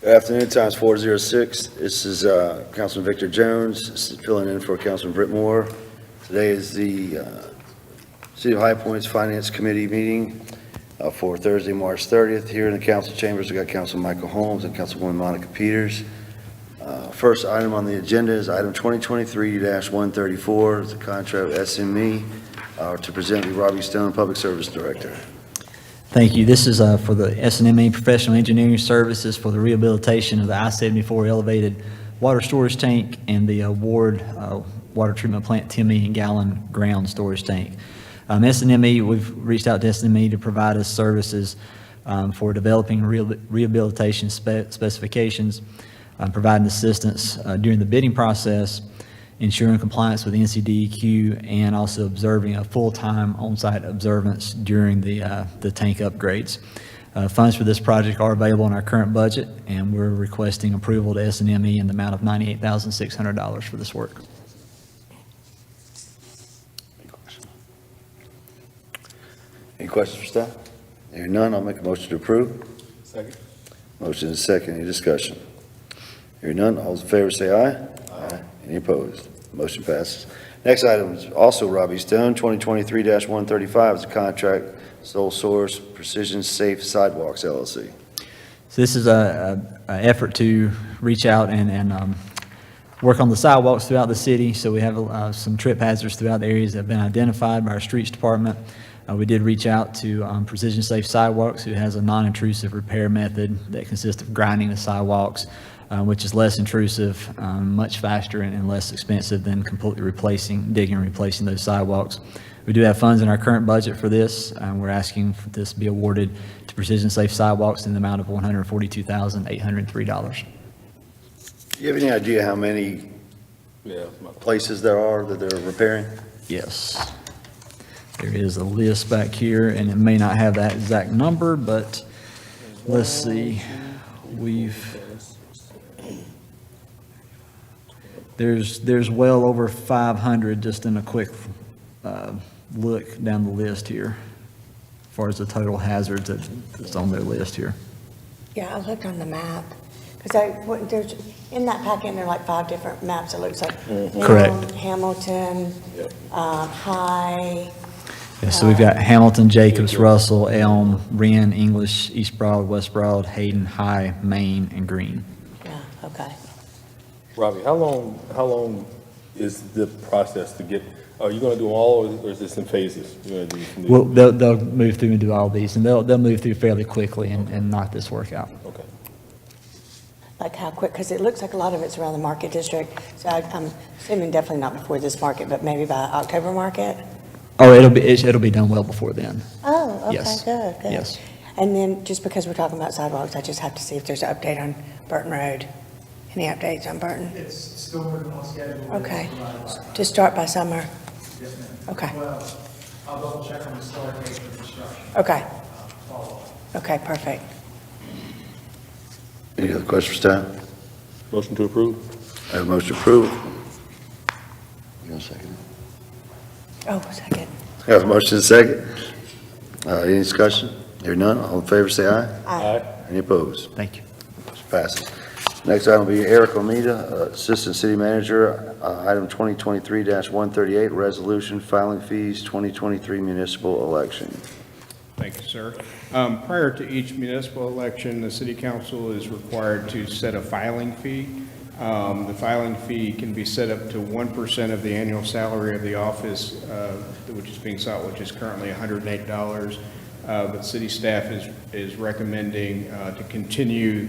Good afternoon, time's 4:06. This is Councilman Victor Jones filling in for Councilman Britt Moore. Today is the City of High Point's Finance Committee meeting for Thursday, March 30th. Here in the council chambers, we got Councilman Michael Holmes and Councilwoman Monica Peters. First item on the agenda is item 2023-134, the contract with SME to present the Robbie Stone, Public Service Director. Thank you. This is for the SNME Professional Engineering Services for the rehabilitation of the I-74 elevated water storage tank and the Ward Water Treatment Plant 10 million gallon ground storage tank. SNME, we've reached out to SNME to provide us services for developing rehabilitation specifications, providing assistance during the bidding process, ensuring compliance with NCDEQ, and also observing a full-time on-site observance during the tank upgrades. Funds for this project are available in our current budget, and we're requesting approval to SNME in the amount of $98,600 for this work. Any questions for staff? Hearing none, I'll make a motion to approve. Second. Motion is second. Any discussion? Hearing none, all those in favor say aye. Aye. Any opposed? Motion passes. Next item is also Robbie Stone, 2023-135 is a contract, sole source, Precision Safe Sidewalks LLC. So this is an effort to reach out and work on the sidewalks throughout the city. So we have some trip hazards throughout the areas that have been identified by our streets department. We did reach out to Precision Safe Sidewalks, who has a non-intrusive repair method that consists of grinding the sidewalks, which is less intrusive, much faster and less expensive than completely digging and replacing those sidewalks. We do have funds in our current budget for this. We're asking for this to be awarded to Precision Safe Sidewalks in the amount of $142,803. Do you have any idea how many places there are that they're repairing? Yes. There is a list back here, and it may not have that exact number, but let's see. There's well over 500 just in a quick look down the list here, as far as the total hazards that's on their list here. Yeah, I looked on the map, because there's, in that packet, there are like 5 different maps, it looks like. Correct. Hamilton, High. Yeah, so we've got Hamilton, Jacobs, Russell, Elm, Wren, English, East Broad, West Broad, Hayden, High, Main, and Green. Yeah, okay. Robbie, how long is the process to get, are you going to do them all, or is this in phases? You're gonna do some Well, they'll move through and do all these, and they'll move through fairly quickly and knock this work out. Okay. Like how quick, because it looks like a lot of it's around the Market District, so I'm assuming definitely not before this market, but maybe by October market? Oh, it'll be done well before then. Oh, okay, Yes. good. Yes. And then, just because we're talking about sidewalks, I just have to see if there's an update on Burton Road. Any updates on Burton? It's still moving on schedule. Okay. To start by summer? Yes, ma'am. Okay, Well, I'll double check on the start date for construction. okay, Follow up. okay, perfect. Any other questions for staff? Motion to approve? I have a motion to approve. You want a second? Oh, second. I have a motion and a second. Any discussion? Hearing none, all in favor say aye. Aye. Any opposed? Thank you. Motion passes. Next item will be Eric Almeida, Assistant City Manager, item 2023-138, resolution filing fees 2023 municipal election. Thank you, sir. Prior to each municipal election, the city council is required to set a filing fee. The filing fee can be set up to 1% of the annual salary of the office, which is being sought, which is currently $108. But city staff is recommending to continue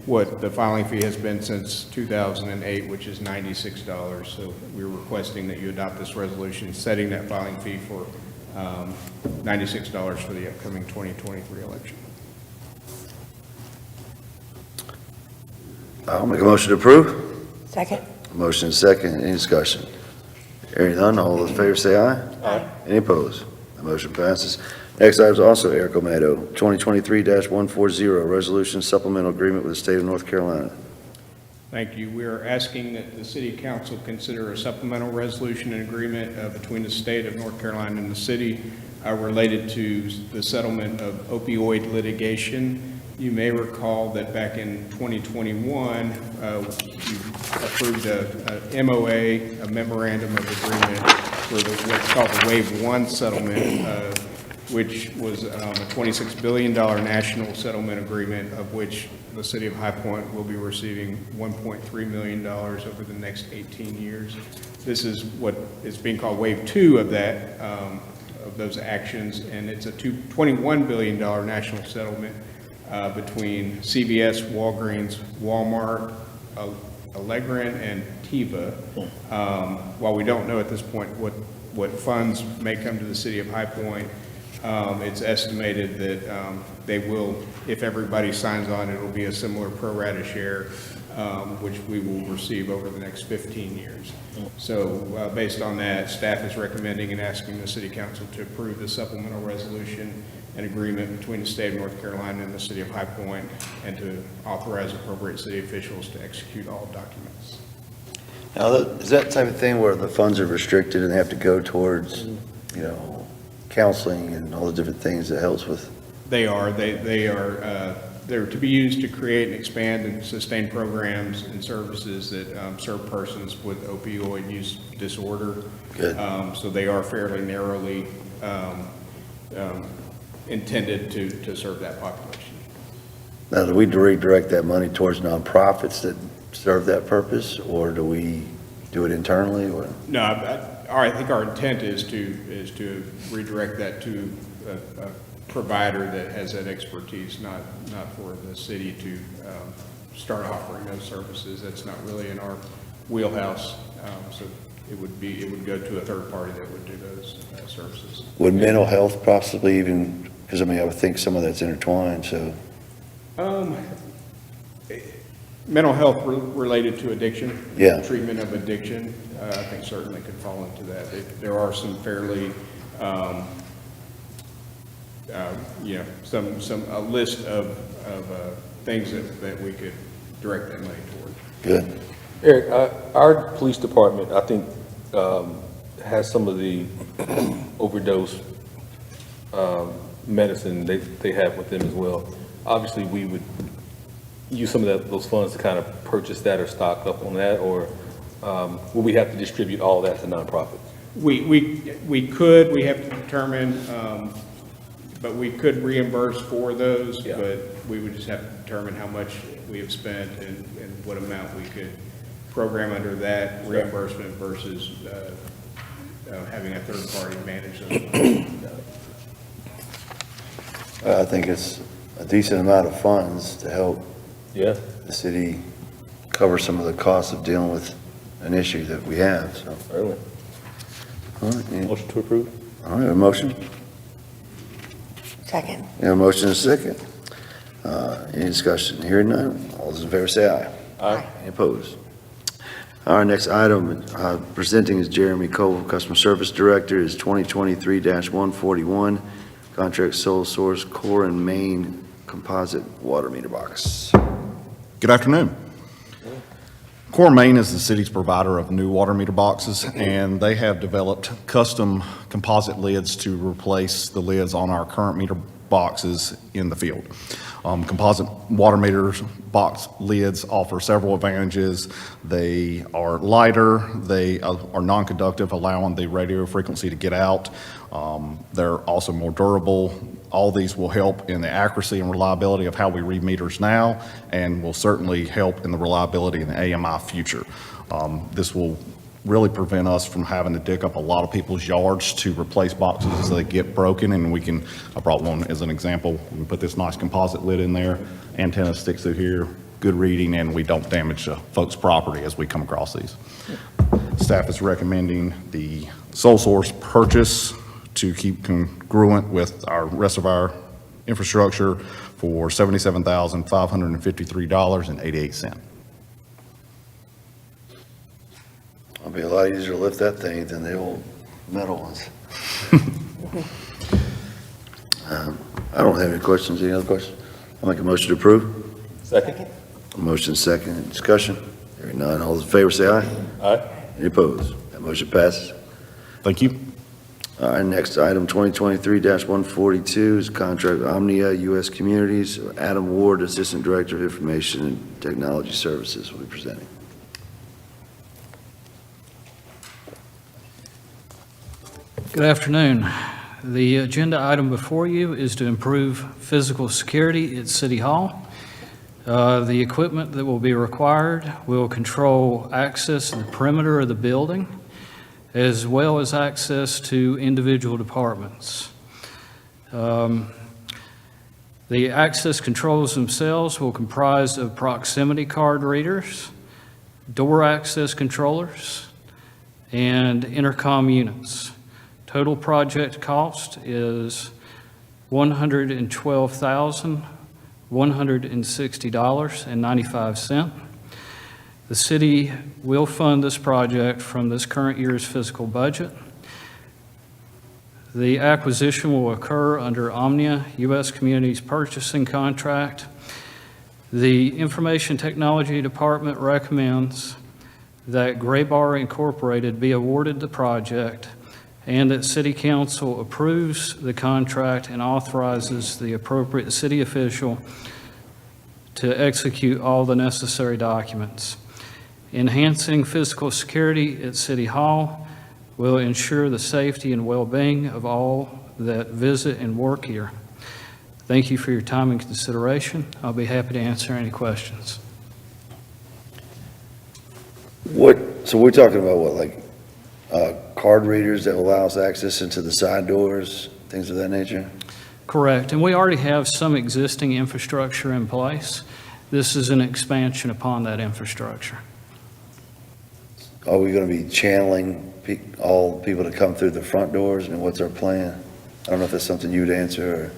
what the filing fee has been since 2008, which is $96. So we're requesting that you adopt this resolution, setting that filing fee for $96 for the upcoming 2023 election. I'll make a motion to approve. Second? Motion and second. Any discussion? Hearing none, all those in favor say aye. Aye. Any opposed? The motion passes. Next item is also Eric Almeida, 2023-140, resolution supplemental agreement with the state of North Carolina. Thank you. We are asking that the city council consider a supplemental resolution and agreement between the state of North Carolina and the city related to the settlement of opioid litigation You may recall that back in 2021, you approved a MOA, a memorandum of agreement for what's called the Wave 1 settlement, which was a $26 billion national settlement agreement, of which the city of High Point will be receiving $1.3 million over the next 18 years. This is what is being called Wave 2 of that, of those actions, and it's a $21 billion national settlement between CVS, Walgreens, Walmart, Allegren, and Teva. While we don't know at this point what funds may come to the city of High Point, it's estimated that they will, if everybody signs on, it will be a similar pro rata share, which we will receive over the next 15 years. So based on that, staff is recommending and asking the city council to approve the supplemental resolution and agreement between the state of North Carolina and the city of High Point, and to authorize appropriate city officials to execute all documents. Now, is that type of thing where the funds are restricted and they have to go towards, you know, counseling and all the different things that helps with? They are. They're to be used to create and expand and sustain programs and services that serve persons with opioid use disorder. Good. So they are fairly narrowly intended to serve that population. Now, do we redirect that money towards nonprofits that serve that purpose, or do we do it internally, or? No, I think our intent is to redirect that to a provider that has that expertise, not for the city to start offering those services. That's not really in our wheelhouse. So it would go to a third party that would do those services. Would mental health possibly even, because I mean, I would think some of that's intertwined, so. Mental health related to addiction. Yeah. Treatment of addiction, I think certainly could fall into that. There are some fairly, a list of things that we could direct that money toward. Good. Eric, our police department, I think, has some of the overdose medicine they have with them as well. Obviously, we would use some of those funds to kind of purchase that or stock up on that, or will we have to distribute all that to nonprofits? We could, we have to determine, but we could reimburse for those, Yeah. but we would just have to determine how much we have spent and what amount we could program under that reimbursement versus having a third party manage those. I think it's a decent amount of funds to help Yeah. the city cover some of the costs of dealing with an issue that we have, so. Certainly. All right, yeah. Motion to approve? All right, a motion? Second. Yeah, a motion and a second. Any discussion? Hearing none, all those in favor say aye. Aye. Any opposed? Our next item presenting is Jeremy Cole, Customer Service Director, is 2023-141, contract sole source core and main composite water meter box. Good afternoon. Core Main is the city's provider of new water meter boxes, and they have developed custom composite lids to replace the lids on our current meter boxes in the field. Composite water meters box lids offer several advantages. They are lighter, they are non-conductive, allowing the radio frequency to get out. They're also more durable. All these will help in the accuracy and reliability of how we read meters now, and will certainly help in the reliability in the AMI future. This will really prevent us from having to dig up a lot of people's yards to replace boxes as they get broken, and I brought one as an example. We can put this nice composite lid in there, antenna sticks through here, good reading, and we don't damage folks' property as we come across these. Staff is recommending the sole source purchase to keep congruent with our rest of our infrastructure for $77,553.88. It'll be a lot easier to lift that thing than the old metal ones. I don't have any questions. Any other questions? I'll make a motion to approve. Second? Motion second. Discussion? Hearing none. All those in favor say aye. Aye. Any opposed? That motion passes. Thank you. And next item, 2023-142 is contract with Omnia U.S. Communities. Adam Ward, Assistant Director of Information and Technology Services, will be presenting. Good afternoon. The agenda item before you is to improve physical security at City Hall. The equipment that will be required will control access to the perimeter of the building, as well as access to individual departments. The access controls themselves will comprise of proximity card readers, door access controllers, and intercom units. Total project cost is $112,160.95. The city will fund this project from this current year's fiscal budget. The acquisition will occur under Omnia U.S. Communities purchasing contract. The Information Technology Department recommends that Graybar Incorporated be awarded the project and that City Council approves the contract and authorizes the appropriate city official to execute all the necessary documents. Enhancing physical security at City Hall will ensure the safety and well-being of all that visit and work here. Thank you for your time and consideration. I'll be happy to answer any questions. So we're talking about what, like card readers that allow us access into the side doors, things of that nature? Correct, and we already have some existing infrastructure in place. This is an expansion upon that infrastructure. Are we going to be channeling all people to come through the front doors? I mean, what's our plan? I don't know if that's something you'd answer or.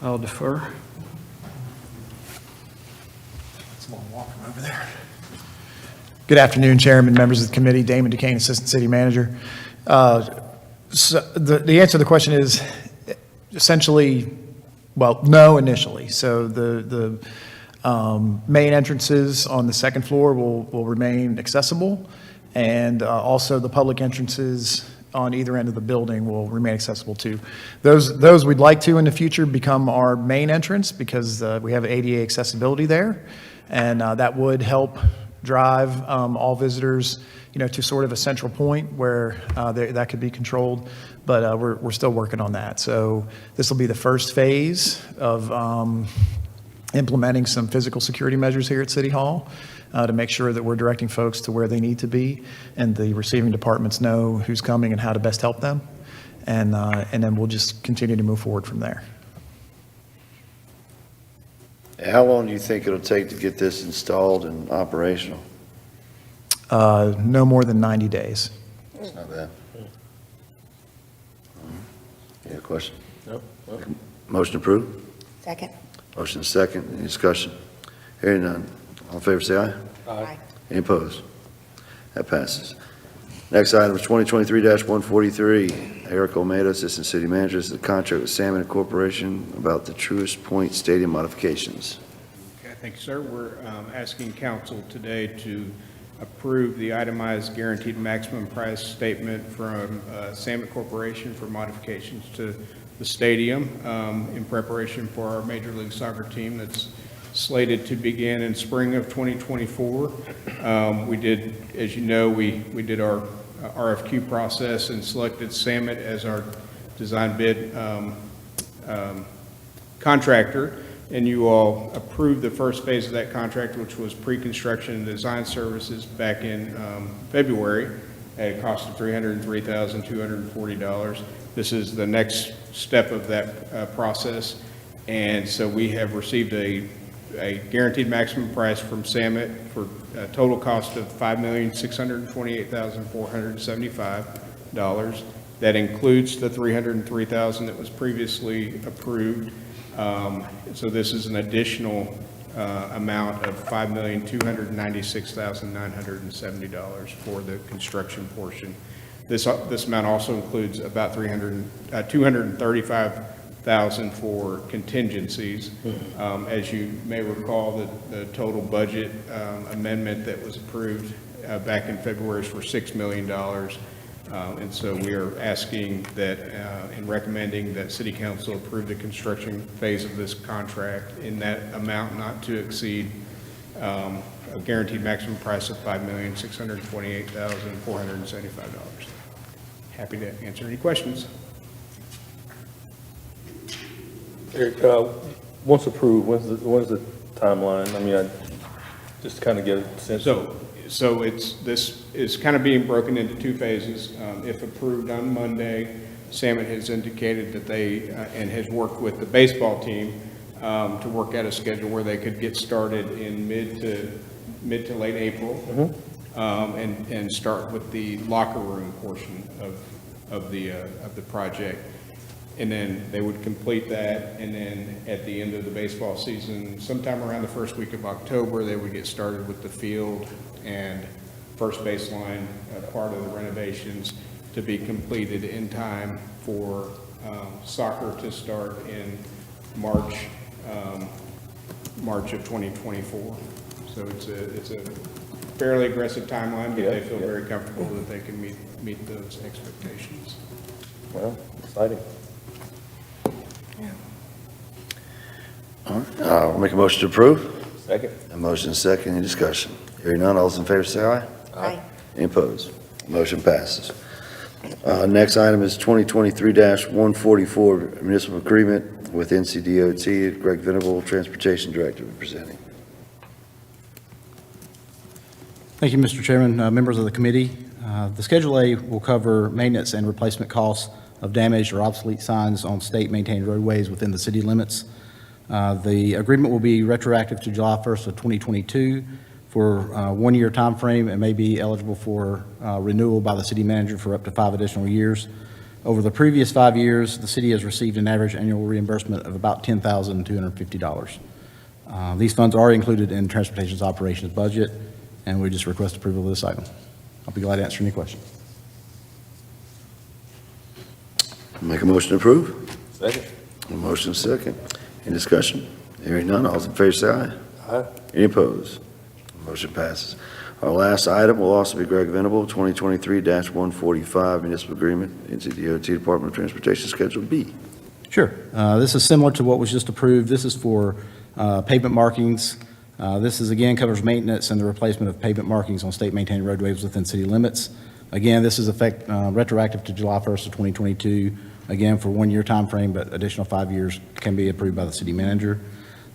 I'll defer. Good afternoon, Chairman, members of the committee. Damon DeCane, Assistant City Manager. So the answer to the question is essentially, well, no initially. So the main entrances on the second floor will remain accessible, and also the public entrances on either end of the building will remain accessible too. Those we'd like to in the future become our main entrance because we have ADA accessibility there, and that would help drive all visitors, to sort of a central point where that could be controlled. But we're still working on that. So this will be the first phase of implementing some physical security measures here at City Hall to make sure that we're directing folks to where they need to be, and the receiving departments know who's coming and how to best help them. And then we'll just continue to move forward from there. How long do you think it'll take to get this installed and operational? No more than 90 days. It's not bad. Any question? Nope. Motion approved? Second? Motion second. Any discussion? Hearing none. All in favor, say aye. Aye. Any opposed? That passes. Next item is 2023-143. Eric Olmeda, Assistant City Manager. This is a contract with Salmon Corporation about the Truist Point Stadium modifications. Okay, thank you, sir. We're asking council today to approve the itemized guaranteed maximum price statement from Salmon Corporation for modifications to the stadium in preparation for our Major League Soccer team that's slated to begin in spring of 2024. We did, as you know, we did our RFQ process and selected Samet as our design bid contractor, and you all approved the first phase of that contract, which was pre-construction and design services back in February at a cost of $303,240. This is the next step of that process, and so we have received a guaranteed maximum price from Samet for a total cost of $5,628,475. That includes the $303,000 that was previously approved. So this is an additional amount of $5,296,970 for the construction portion. This amount also includes about $235,000 for contingencies. As you may recall, the total budget amendment that was approved back in February is for $6 million. And so we are asking that, and recommending that City Council approve the construction phase of this contract in that amount not to exceed a guaranteed maximum price of $5,628,475. Happy to answer any questions. Eric, once approved, when's the timeline? I mean, just to kind of get a sense. So this is kind of being broken into two phases. If approved on Monday, Salmon has indicated that they, and has worked with the baseball team to work out a schedule where they could get started in mid to late April, and start with the locker room portion of the project. And then they would complete that, and then at the end of the baseball season, sometime around the first week of October, they would get started with the field and first baseline part of the renovations to be completed in time for soccer to start in March of 2024. So it's a fairly aggressive timeline, but they feel very comfortable that they can meet those expectations. Well, exciting. All right, I'll make a motion to approve. Second. A motion is second, any discussion? Hearing none, all those in favor say aye. Aye. Any opposed? Motion passes. Next item is 2023-144 municipal agreement with NCDOT. Greg Venable, Transportation Director, presenting. Thank you, Mr. Chairman, members of the committee. The Schedule A will cover maintenance and replacement costs of damaged or obsolete signs on state-maintained roadways within the city limits. The agreement will be retroactive to July 1st of 2022 for a one-year time frame and may be eligible for renewal by the city manager for up to 5 additional years. Over the previous 5 years, the city has received an average annual reimbursement of about $10,250. These funds are included in Transportation's operations budget, and we just request approval of this item. I'll be glad to answer any questions. Make a motion to approve. Second. A motion is second. Any discussion? Hearing none, all those in favor say aye. Aye. Any opposed? Motion passes. Our last item will also be Greg Venable, 2023-145 municipal agreement, NCDOT Department of Transportation, Schedule B. Sure. This is similar to what was just approved. This is for pavement markings. This is, again, covers maintenance and the replacement of pavement markings on state-maintained roadways within city limits. Again, this is retroactive to July 1st of 2022, again, for 1 year time frame, but additional 5 years can be approved by the city manager.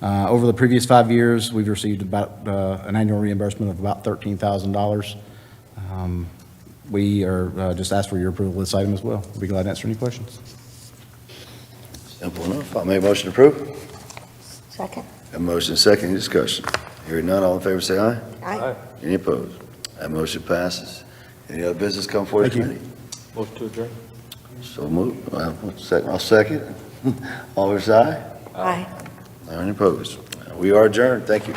Over the previous 5 years, we've received about an annual reimbursement of about $13,000. We are just asked for your approval of this item as well. We'll be glad to answer any questions. Simple enough. I'll make a motion to approve. Second. A motion is second. Any discussion? Hearing none, all in favor say aye. Aye. Any opposed? That motion passes. Any other business come before the Thank you. committee? Motion to adjourn. So move. I'll second. All in favor say aye. Aye. Any opposed? We are adjourned. Thank you.